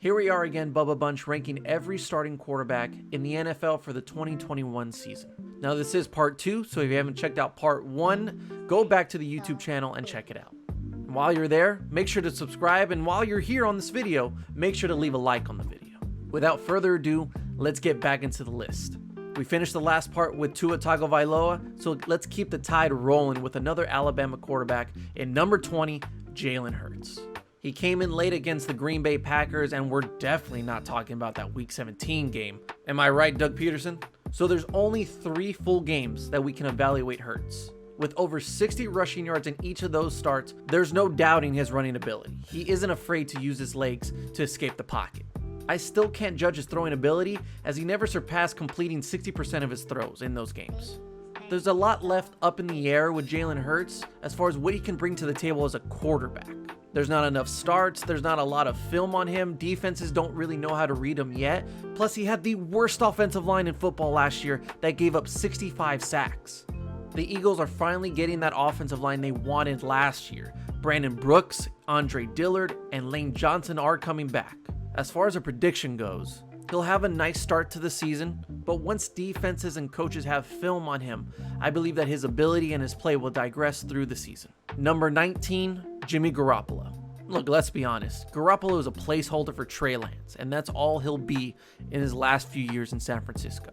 Here we are again, Bubba Bunch, ranking every starting quarterback in the NFL for the 2021 season. Now this is part 2, so if you haven't checked out part 1, go back to the YouTube channel and check it out. And while you're there, make sure to subscribe, and while you're here on this video, make sure to leave a like on the video. Without further ado, let's get back into the list. We finished the last part with Tua Tagovailoa, so let's keep the tide rolling with another Alabama quarterback in number 20, Jalen Hurts. He came in late against the Green Bay Packers, and we're definitely not talking about that Week 17 game. Am I right, Doug Peterson? So there's only 3 full games that we can evaluate Hurts. With over 60 rushing yards in each of those starts, there's no doubting his running ability. He isn't afraid to use his legs to escape the pocket. I still can't judge his throwing ability, as he never surpassed completing 60% of his throws in those games. There's a lot left up in the air with Jalen Hurts as far as what he can bring to the table as a quarterback. There's not enough starts, there's not a lot of film on him, defenses don't really know how to read him yet, plus he had the worst offensive line in football last year that gave up 65 sacks. The Eagles are finally getting that offensive line they wanted last year. Brandon Brooks, Andre Dillard, and Lane Johnson are coming back. As far as a prediction goes, he'll have a nice start to the season, but once defenses and coaches have film on him, I believe that his ability and his play will digress through the season. Number 19, Jimmy Garoppolo. Look, let's be honest, Garoppolo is a placeholder for Trey Lance, and that's all he'll be in his last few years in San Francisco.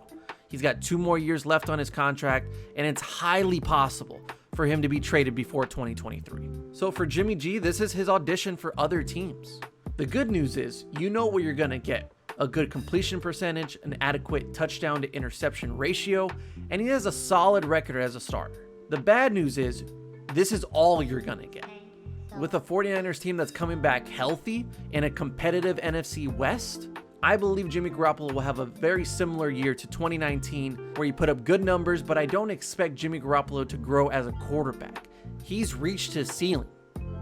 He's got 2 more years left on his contract, and it's highly possible for him to be traded before 2023. So for Jimmy G, this is his audition for other teams. The good news is, you know what you're going to get. A good completion percentage, an adequate touchdown to interception ratio, and he has a solid record as a starter. The bad news is, this is all you're going to get. With a 49ers team that's coming back healthy in a competitive NFC West, I believe Jimmy Garoppolo will have a very similar year to 2019 where he put up good numbers, but I don't expect Jimmy Garoppolo to grow as a quarterback. He's reached his ceiling.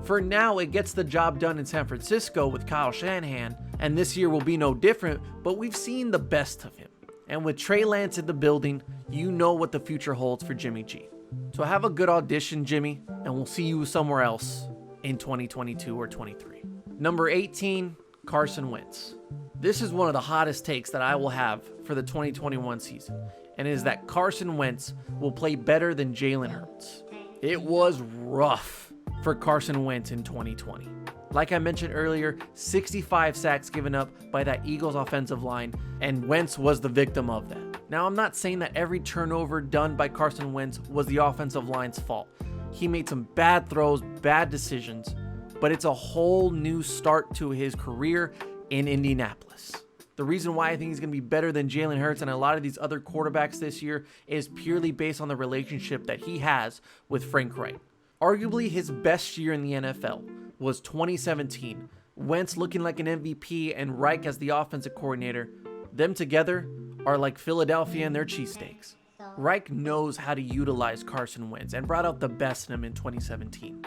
For now, it gets the job done in San Francisco with Kyle Shanahan, and this year will be no different, but we've seen the best of him. And with Trey Lance in the building, you know what the future holds for Jimmy G. So have a good audition, Jimmy, and we'll see you somewhere else in 2022 or 23. Number 18, Carson Wentz. This is one of the hottest takes that I will have for the 2021 season, and it is that Carson Wentz will play better than Jalen Hurts. It was rough for Carson Wentz in 2020. Like I mentioned earlier, 65 sacks given up by that Eagles offensive line, and Wentz was the victim of that. Now, I'm not saying that every turnover done by Carson Wentz was the offensive line's fault. He made some bad throws, bad decisions, but it's a whole new start to his career in Indianapolis. The reason why I think he's going to be better than Jalen Hurts and a lot of these other quarterbacks this year is purely based on the relationship that he has with Frank Reich. Arguably his best year in the NFL was 2017. Wentz looking like an MVP and Reich as the offensive coordinator. Them together are like Philadelphia and their cheesesteaks. Reich knows how to utilize Carson Wentz and brought out the best in him in 2017.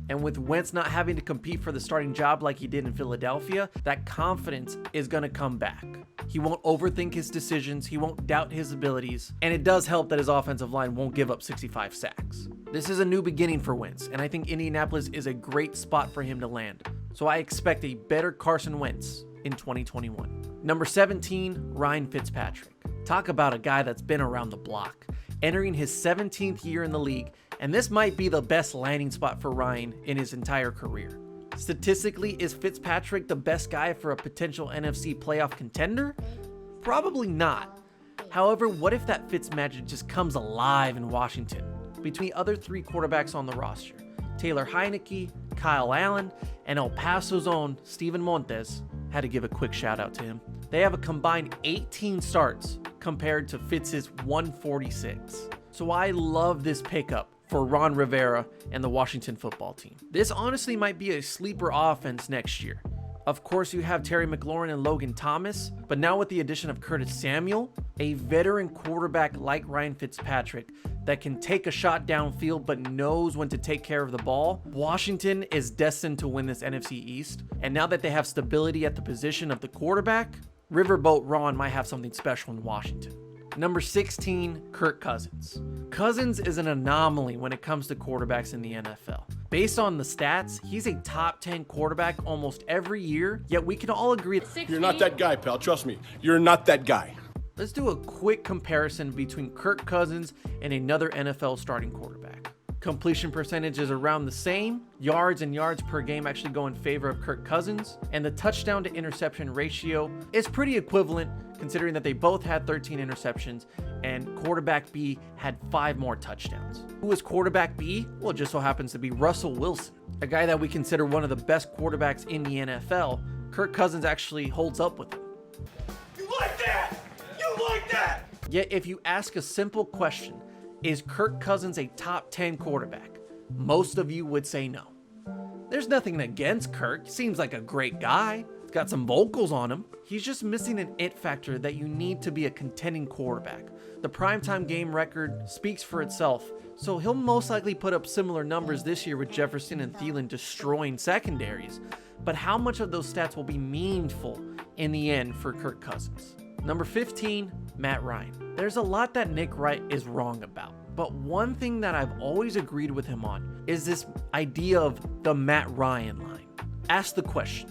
And with Wentz not having to compete for the starting job like he did in Philadelphia, that confidence is going to come back. He won't overthink his decisions, he won't doubt his abilities, and it does help that his offensive line won't give up 65 sacks. This is a new beginning for Wentz, and I think Indianapolis is a great spot for him to land. So I expect a better Carson Wentz in 2021. Number 17, Ryan Fitzpatrick. Talk about a guy that's been around the block, entering his 17th year in the league, and this might be the best landing spot for Ryan in his entire career. Statistically, is Fitzpatrick the best guy for a potential NFC playoff contender? Probably not. However, what if that Fitzmagic just comes alive in Washington? Between other 3 quarterbacks on the roster, Taylor Heineke, Kyle Allen, and El Paso's own Steven Montez, had to give a quick shout out to him. They have a combined 18 starts compared to Fitz's 146. So I love this pickup for Ron Rivera and the Washington football team. This honestly might be a sleeper offense next year. Of course, you have Terry McLaurin and Logan Thomas, but now with the addition of Curtis Samuel, a veteran quarterback like Ryan Fitzpatrick that can take a shot downfield but knows when to take care of the ball, Washington is destined to win this NFC East. And now that they have stability at the position of the quarterback, Riverboat Ron might have something special in Washington. Number 16, Kirk Cousins. Cousins is an anomaly when it comes to quarterbacks in the NFL. Based on the stats, he's a top 10 quarterback almost every year, yet we can all agree you're not that guy, pal. Trust me, you're not that guy. Let's do a quick comparison between Kirk Cousins and another NFL starting quarterback. Completion percentage is around the same. Yards and yards per game actually go in favor of Kirk Cousins. And the touchdown to interception ratio is pretty equivalent considering that they both had 13 interceptions and quarterback B had 5 more touchdowns. Who is quarterback B? Well, it just so happens to be Russell Wilson, a guy that we consider one of the best quarterbacks in the NFL. Kirk Cousins actually holds up with him. You like that? You like that? Yet if you ask a simple question, is Kirk Cousins a top 10 quarterback? Most of you would say no. There's nothing against Kirk. Seems like a great guy. He's got some vocals on him. He's just missing an it factor that you need to be a contending quarterback. The primetime game record speaks for itself, so he'll most likely put up similar numbers this year with Jefferson and Thielen destroying secondaries. But how much of those stats will be meaningful in the end for Kirk Cousins? Number 15, Matt Ryan. There's a lot that Nick Wright is wrong about, but one thing that I've always agreed with him on is this idea of the Matt Ryan line. Ask the question,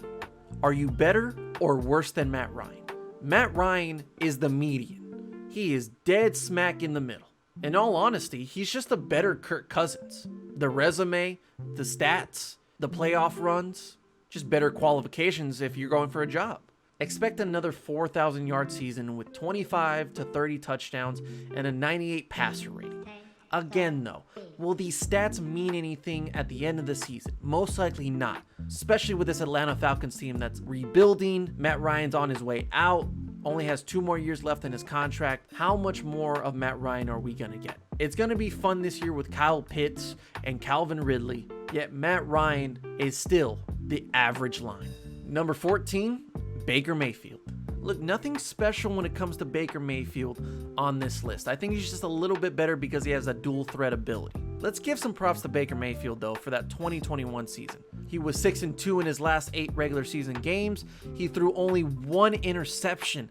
are you better or worse than Matt Ryan? Matt Ryan is the median. He is dead smack in the middle. In all honesty, he's just a better Kirk Cousins. The resume, the stats, the playoff runs, just better qualifications if you're going for a job. Expect another 4,000 yard season with 25 to 30 touchdowns and a 98 passer rating. Again though, will these stats mean anything at the end of the season? Most likely not, especially with this Atlanta Falcons team that's rebuilding. Matt Ryan's on his way out, only has 2 more years left in his contract. How much more of Matt Ryan are we gonna get? It's gonna be fun this year with Kyle Pitts and Calvin Ridley, yet Matt Ryan is still the average line. Number 14, Baker Mayfield. Look, nothing special when it comes to Baker Mayfield on this list. I think he's just a little bit better because he has a dual threat ability. Let's give some props to Baker Mayfield though for that 2021 season. He was 6-2 in his last 8 regular season games. He threw only 1 interception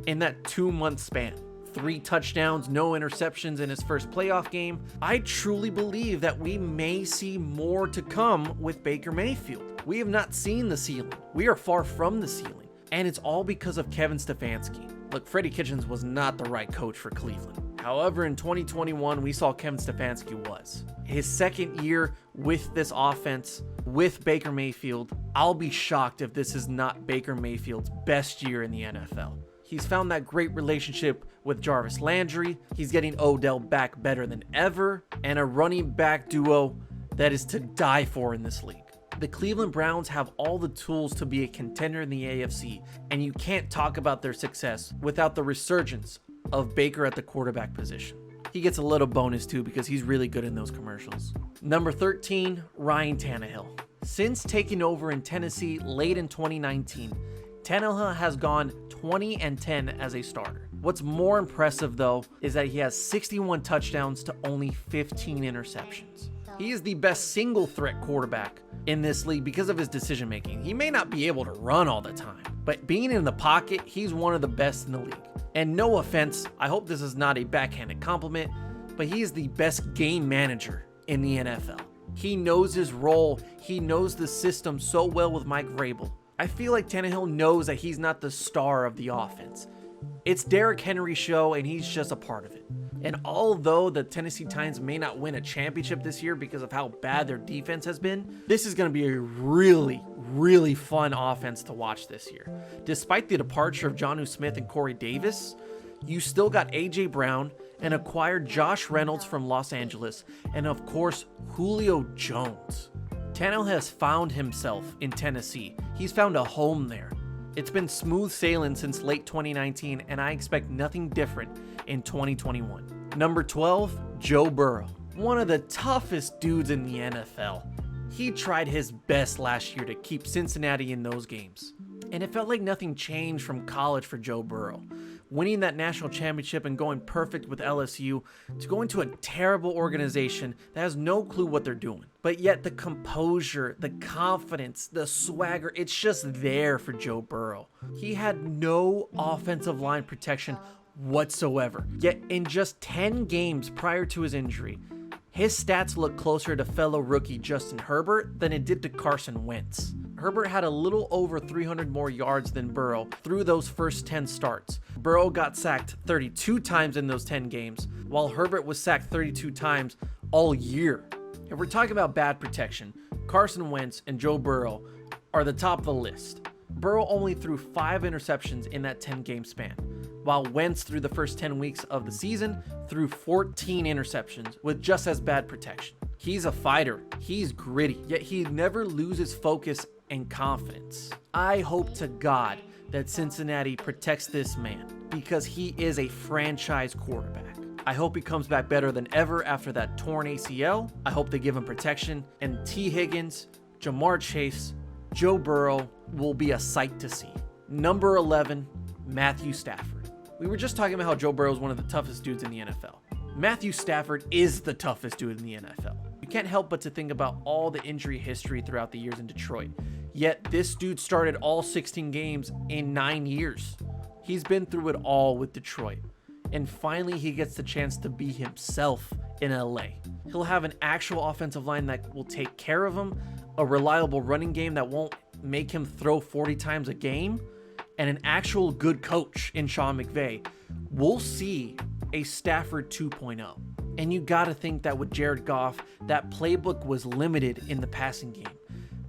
in that 2-month span. 3 touchdowns, no interceptions in his first playoff game. I truly believe that we may see more to come with Baker Mayfield. We have not seen the ceiling. We are far from the ceiling. And it's all because of Kevin Stefanski. Look, Freddie Kitchens was not the right coach for Cleveland. However, in 2021, we saw Kevin Stefanski was. His second year with this offense, with Baker Mayfield, I'll be shocked if this is not Baker Mayfield's best year in the NFL. He's found that great relationship with Jarvis Landry. He's getting Odell back better than ever, and a running back duo that is to die for in this league. The Cleveland Browns have all the tools to be a contender in the AFC, and you can't talk about their success without the resurgence of Baker at the quarterback position. He gets a little bonus too because he's really good in those commercials. Number 13, Ryan Tannehill. Since taking over in Tennessee late in 2019, Tannehill has gone 20-10 as a starter. What's more impressive though is that he has 61 touchdowns to only 15 interceptions. He is the best single threat quarterback in this league because of his decision making. He may not be able to run all the time, but being in the pocket, he's one of the best in the league. And no offense, I hope this is not a backhanded compliment, but he is the best game manager in the NFL. He knows his role. He knows the system so well with Mike Vrabel. I feel like Tannehill knows that he's not the star of the offense. It's Derrick Henry's show and he's just a part of it. And although the Tennessee Titans may not win a championship this year because of how bad their defense has been, this is going to be a really fun offense to watch this year. Despite the departure of Jonnu Smith and Corey Davis, you still got A.J. Brown and acquired Josh Reynolds from Los Angeles, and of course, Julio Jones. Tannehill has found himself in Tennessee. He's found a home there. It's been smooth sailing since late 2019, and I expect nothing different in 2021. Number 12, Joe Burrow. One of the toughest dudes in the NFL. He tried his best last year to keep Cincinnati in those games. And it felt like nothing changed from college for Joe Burrow. Winning that national championship and going perfect with LSU to going to a terrible organization that has no clue what they're doing. But yet the composure, the confidence, the swagger, it's just there for Joe Burrow. He had no offensive line protection whatsoever. Yet in just 10 games prior to his injury, his stats look closer to fellow rookie Justin Herbert than it did to Carson Wentz. Herbert had a little over 300 more yards than Burrow through those first 10 starts. Burrow got sacked 32 times in those 10 games, while Herbert was sacked 32 times all year. If we're talking about bad protection, Carson Wentz and Joe Burrow are the top of the list. Burrow only threw 5 interceptions in that 10-game span, while Wentz through the first 10 weeks of the season threw 14 interceptions with just as bad protection. He's a fighter, he's gritty, yet he never loses focus and confidence. I hope to God that Cincinnati protects this man because he is a franchise quarterback. I hope he comes back better than ever after that torn ACL. I hope they give him protection, and T. Higgins, Jamar Chase, Joe Burrow will be a sight to see. Number 11, Matthew Stafford. We were just talking about how Joe Burrow is one of the toughest dudes in the NFL. Matthew Stafford is the toughest dude in the NFL. You can't help but to think about all the injury history throughout the years in Detroit. Yet this dude started all 16 games in 9 years. He's been through it all with Detroit. And finally he gets the chance to be himself in LA. He'll have an actual offensive line that will take care of him, a reliable running game that won't make him throw 40 times a game, and an actual good coach in Sean McVay. We'll see a Stafford 2.0. And you gotta think that with Jared Goff, that playbook was limited in the passing game.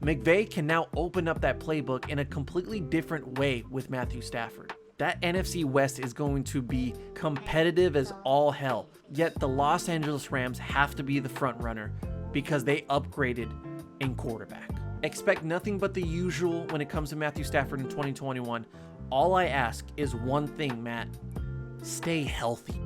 McVay can now open up that playbook in a completely different way with Matthew Stafford. That NFC West is going to be competitive as all hell, yet the Los Angeles Rams have to be the front runner because they upgraded in quarterback. Expect nothing but the usual when it comes to Matthew Stafford in 2021. All I ask is one thing, Matt. Stay healthy.